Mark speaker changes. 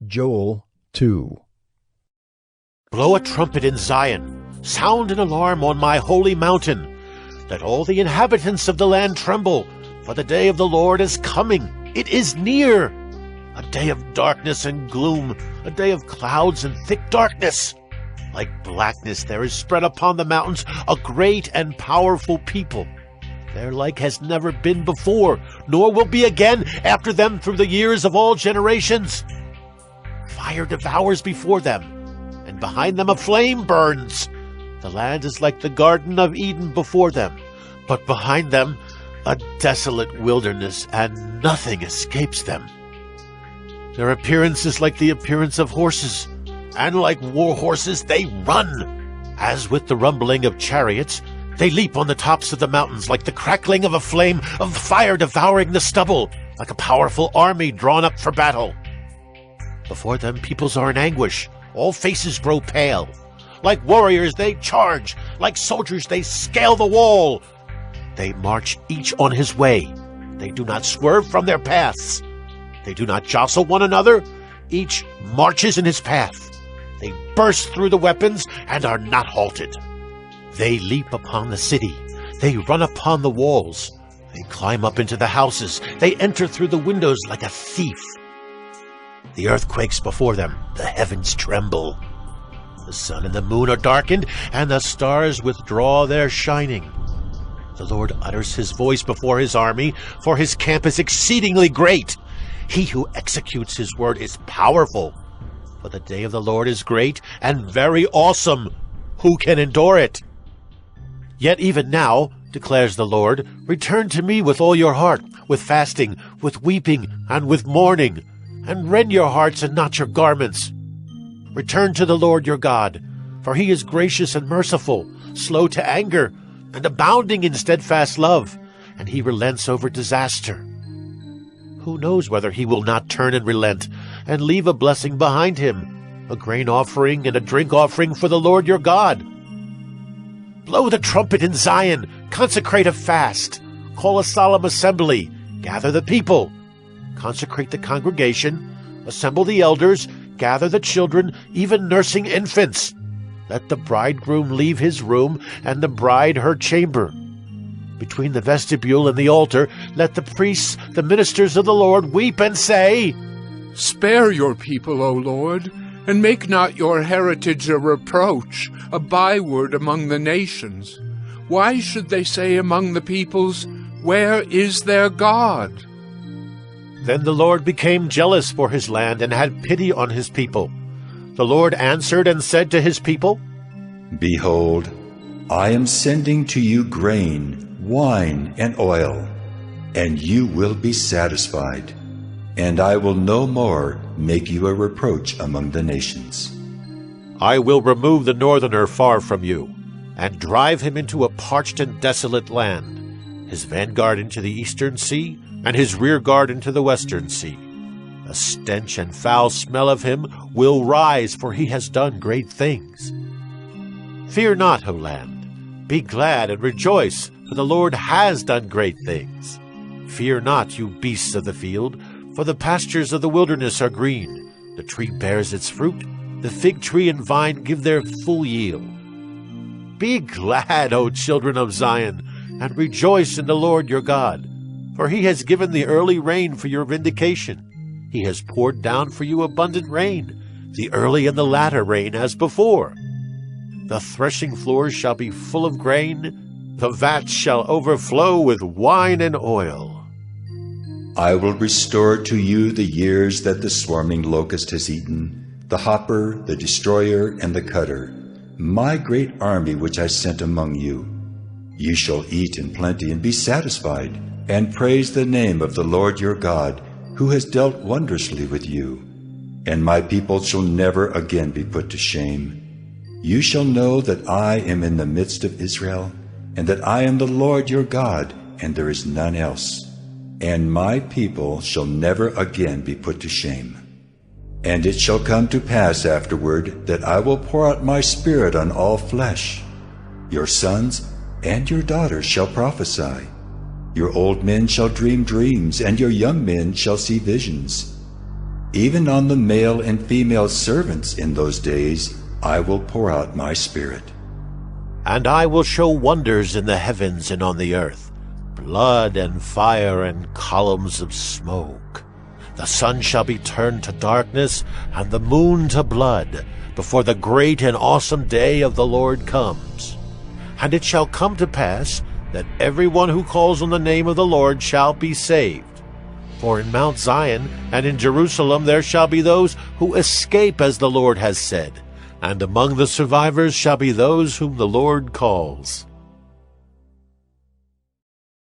Speaker 1: Joel 2.
Speaker 2: Blow a trumpet in Zion, sound an alarm on my holy mountain. Let all the inhabitants of the land tremble, for the day of the Lord is coming. It is near. A day of darkness and gloom, a day of clouds and thick darkness. Like blackness there is spread upon the mountains a great and powerful people. Their like has never been before, nor will be again after them through the years of all generations. Fire devours before them, and behind them a flame burns. The land is like the Garden of Eden before them, but behind them a desolate wilderness, and nothing escapes them. Their appearance is like the appearance of horses, and like war horses they run. As with the rumbling of chariots, they leap on the tops of the mountains like the crackling of a flame of fire devouring the stubble, like a powerful army drawn up for battle. Before them peoples are in anguish, all faces grow pale. Like warriors they charge, like soldiers they scale the wall. They march each on his way, they do not swerve from their paths. They do not jostle one another, each marches in his path. They burst through the weapons and are not halted. They leap upon the city, they run upon the walls. They climb up into the houses, they enter through the windows like a thief. The earth quakes before them, the heavens tremble. The sun and the moon are darkened, and the stars withdraw their shining. The Lord utters his voice before his army, for his camp is exceedingly great. He who executes his word is powerful. For the day of the Lord is great and very awesome. Who can endure it? Yet even now, declares the Lord, return to me with all your heart, with fasting, with weeping, and with mourning, and rend your hearts and not your garments. Return to the Lord your God, for he is gracious and merciful, slow to anger, and abounding in steadfast love, and he relents over disaster. Who knows whether he will not turn and relent, and leave a blessing behind him, a grain offering and a drink offering for the Lord your God? Blow the trumpet in Zion, consecrate a fast, call a solemn assembly, gather the people, consecrate the congregation, assemble the elders, gather the children, even nursing infants. Let the bridegroom leave his room, and the bride her chamber. Between the vestibule and the altar, let the priests, the ministers of the Lord, weep and say,
Speaker 3: Spare your people, O Lord, and make not your heritage a reproach, a byword among the nations. Why should they say among the peoples, Where is their God?
Speaker 2: Then the Lord became jealous for his land and had pity on his people. The Lord answered and said to his people,
Speaker 4: Behold, I am sending to you grain, wine, and oil, and you will be satisfied, and I will no more make you a reproach among the nations.
Speaker 2: I will remove the northerner far from you, and drive him into a parched and desolate land, his vanguard into the eastern sea, and his rear guard into the western sea. A stench and foul smell of him will rise, for he has done great things. Fear not, O land. Be glad and rejoice, for the Lord has done great things. Fear not, you beasts of the field, for the pastures of the wilderness are green. The tree bears its fruit, the fig tree and vine give their full yield. Be glad, O children of Zion, and rejoice in the Lord your God, for he has given the early rain for your vindication. He has poured down for you abundant rain, the early and the latter rain as before. The threshing floors shall be full of grain, the vats shall overflow with wine and oil.
Speaker 4: I will restore to you the years that the swarming locust has eaten, the hopper, the destroyer, and the cutter, my great army which I sent among you. You shall eat in plenty and be satisfied, and praise the name of the Lord your God, who has dealt wondrously with you. And my people shall never again be put to shame. You shall know that I am in the midst of Israel, and that I am the Lord your God, and there is none else. And my people shall never again be put to shame. And it shall come to pass afterward that I will pour out my Spirit on all flesh. Your sons and your daughters shall prophesy. Your old men shall dream dreams, and your young men shall see visions. Even on the male and female servants in those days I will pour out my Spirit.
Speaker 2: And I will show wonders in the heavens and on the earth, blood and fire and columns of smoke. The sun shall be turned to darkness, and the moon to blood, before the great and awesome day of the Lord comes. And it shall come to pass that everyone who calls on the name of the Lord shall be saved. For in Mount Zion and in Jerusalem there shall be those who escape, as the Lord has said, and among the survivors shall be those whom the Lord calls.